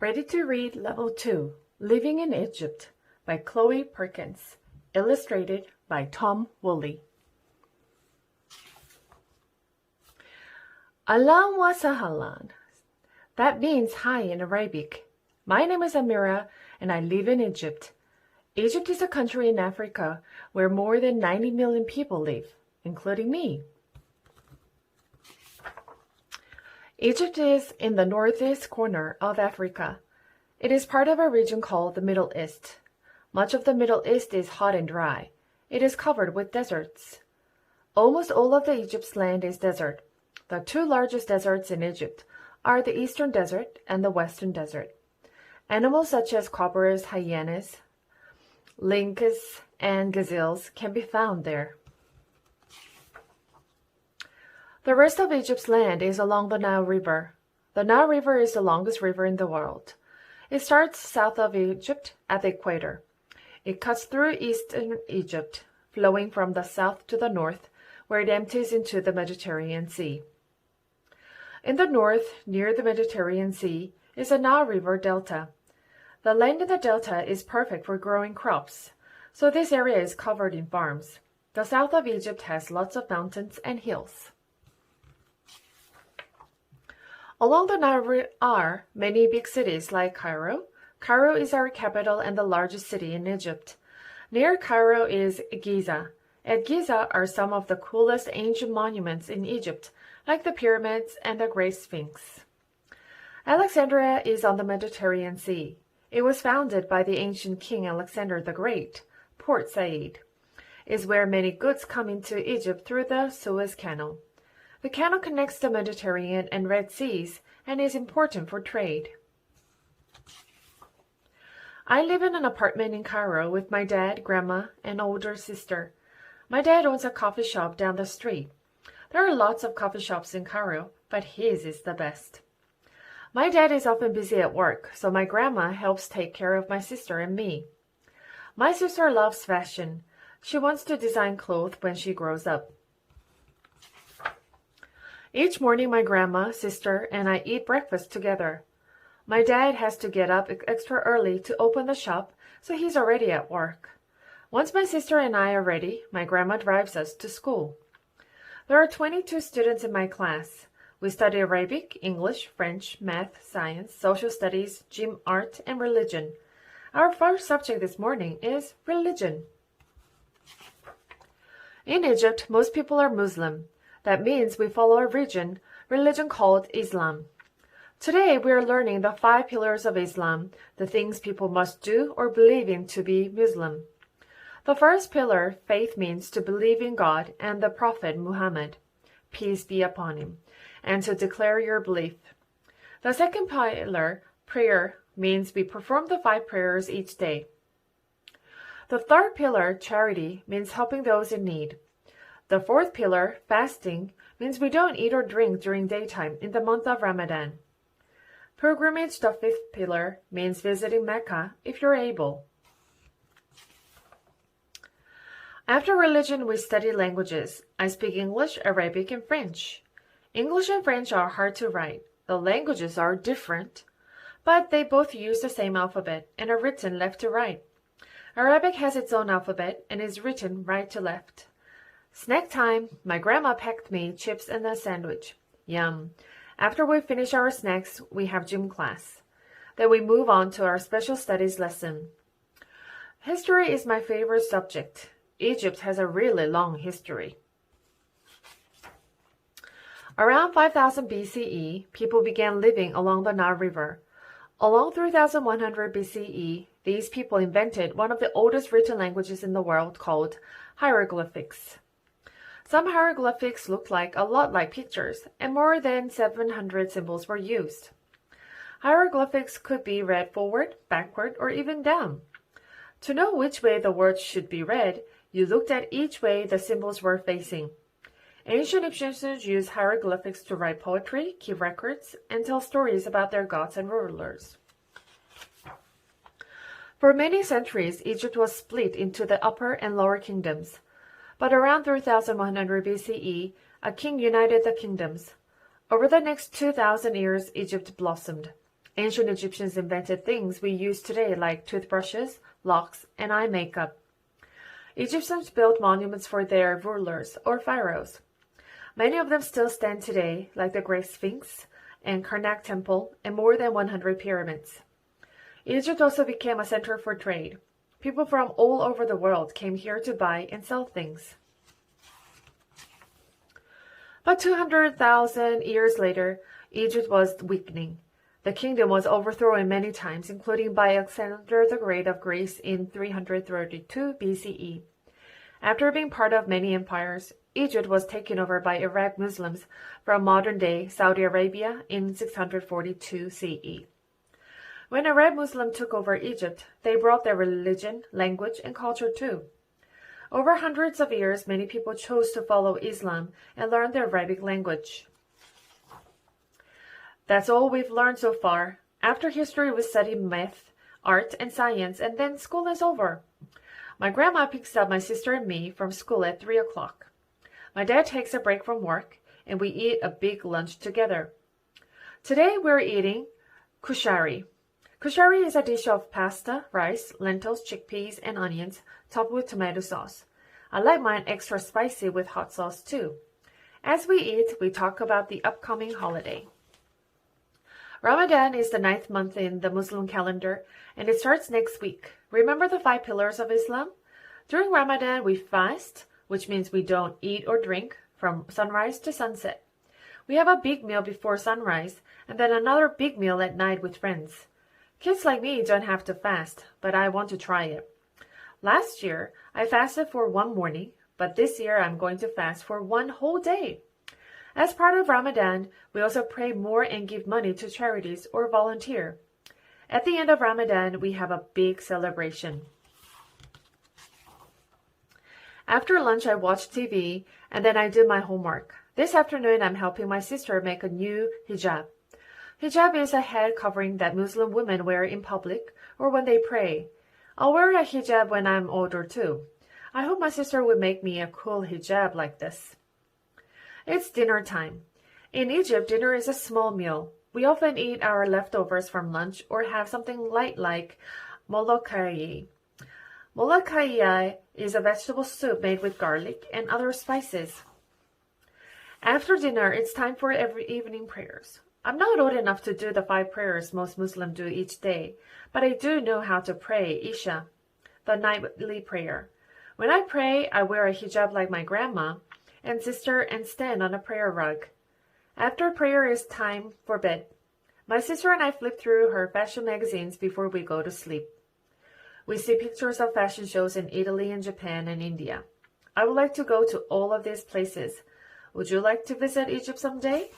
Ready to read Level 2, Living in Egypt by Chloe Perkins, illustrated by Tom Woolley. Ahlan wa sahlan. That means hi in Arabic. My name is Amira and I live in Egypt. Egypt is a country in Africa where more than 90 million people live, including me. Egypt is in the northeast corner of Africa. It is part of a region called the Middle East. Much of the Middle East is hot and dry. It is covered with deserts. Almost all of Egypt's land is desert. The two largest deserts in Egypt are the Eastern Desert and the Western Desert. Animals such as cobras, hyenas, lynx, and gazelles can be found there. The rest of Egypt's land is along the Nile River. The Nile River is the longest river in the world. It starts south of Egypt at the equator. It cuts through eastern Egypt, flowing from the south to the north, where it empties into the Mediterranean Sea. In the north, near the Mediterranean Sea, is the Nile River Delta. The land in the delta is perfect for growing crops, so this area is covered in farms. The south of Egypt has lots of mountains and hills. Along the Nile are many big cities like Cairo. Cairo is our capital and the largest city in Egypt. Near Cairo is Giza. At Giza are some of the coolest ancient monuments in Egypt, like the pyramids and the Great Sphinx. Alexandria is on the Mediterranean Sea. It was founded by the ancient King Alexander the Great. Port Said is where many goods come into Egypt through the Suez Canal. The canal connects the Mediterranean and Red Seas and is important for trade. I live in an apartment in Cairo with my dad, grandma, and older sister. My dad owns a coffee shop down the street. There are lots of coffee shops in Cairo, but his is the best. My dad is often busy at work, so my grandma helps take care of my sister and me. My sister loves fashion. She wants to design clothes when she grows up. Each morning my grandma, sister, and I eat breakfast together. My dad has to get up extra early to open the shop, so he's already at work. Once my sister and I are ready, my grandma drives us to school. There are 22 students in my class. We study Arabic, English, French, math, science, social studies, gym, art, and religion. Our first subject this morning is religion. In Egypt, most people are Muslim. That means we follow a religion called Islam. Today we are learning the 5 pillars of Islam, the things people must do or believe in to be Muslim. The first pillar, faith, means to believe in God and the Prophet Muhammad, peace be upon him, and to declare your belief. The second pillar, prayer, means we perform the 5 prayers each day. The third pillar, charity, means helping those in need. The fourth pillar, fasting, means we don't eat or drink during daytime in the month of Ramadan. Pilgrimage, the 5th pillar, means visiting Mecca if you're able. After religion, we study languages. I speak English, Arabic, and French. English and French are hard to write. The languages are different, but they both use the same alphabet and are written left to right. Arabic has its own alphabet and is written right to left. Snack time. My grandma packed me chips and a sandwich. Yum. After we finish our snacks, we have gym class. Then we move on to our special studies lesson. History is my favorite subject. Egypt has a really long history. Around 5000 BCE, people began living along the Nile River. Along 3100 BCE, these people invented one of the oldest written languages in the world called hieroglyphics. Some hieroglyphics looked a lot like pictures, and more than 700 symbols were used. Hieroglyphics could be read forward, backward, or even down. To know which way the words should be read, you looked at each way the symbols were facing. Ancient Egyptians used hieroglyphics to write poetry, keep records, and tell stories about their gods and rulers. For many centuries, Egypt was split into the upper and lower kingdoms. But around 3100 BCE, a king united the kingdoms. Over the next 2,000 years, Egypt blossomed. Ancient Egyptians invented things we use today like toothbrushes, locks, and eye makeup. Egyptians built monuments for their rulers or pharaohs. Many of them still stand today, like the Great Sphinx and Karnak Temple and more than 100 pyramids. Egypt also became a center for trade. People from all over the world came here to buy and sell things. But 200,000 years later, Egypt was weakening. The kingdom was overthrown many times, including by Alexander the Great of Greece in 332 BCE. After being part of many empires, Egypt was taken over by Arab Muslims from modern-day Saudi Arabia in 642 CE. When Arab Muslims took over Egypt, they brought their religion, language, and culture too. Over hundreds of years, many people chose to follow Islam and learn the Arabic language. That's all we've learned so far. After history, we study math, art, and science, and then school is over. My grandma picks up my sister and me from school at 3 o'clock. My dad takes a break from work, and we eat a big lunch together. Today, we're eating kushari. Kushari is a dish of pasta, rice, lentils, chickpeas, and onions, topped with tomato sauce. I like mine extra spicy with hot sauce too. As we eat, we talk about the upcoming holiday. Ramadan is the 9th month in the Muslim calendar, and it starts next week. Remember the 5 pillars of Islam? During Ramadan, we fast, which means we don't eat or drink from sunrise to sunset. We have a big meal before sunrise, and then another big meal at night with friends. Kids like me don't have to fast, but I want to try it. Last year, I fasted for one morning, but this year I'm going to fast for one whole day. As part of Ramadan, we also pray more and give money to charities or volunteer. At the end of Ramadan, we have a big celebration. After lunch, I watch TV, and then I do my homework. This afternoon, I'm helping my sister make a new hijab. Hijab is a head covering that Muslim women wear in public or when they pray. I'll wear a hijab when I'm older too. I hope my sister would make me a cool hijab like this. It's dinner time. In Egypt, dinner is a small meal. We often eat our leftovers from lunch or have something light like molokhaya. Molokhaya is a vegetable soup made with garlic and other spices. After dinner, it's time for every evening prayers. I'm not old enough to do the 5 prayers most Muslims do each day, but I do know how to pray Isha, the nightly prayer. When I pray, I wear a hijab like my grandma and sister and stand on a prayer rug. After prayer is time for bed. My sister and I flip through her fashion magazines before we go to sleep. We see pictures of fashion shows in Italy and Japan and India. I would like to go to all of these places. Would you like to visit Egypt someday?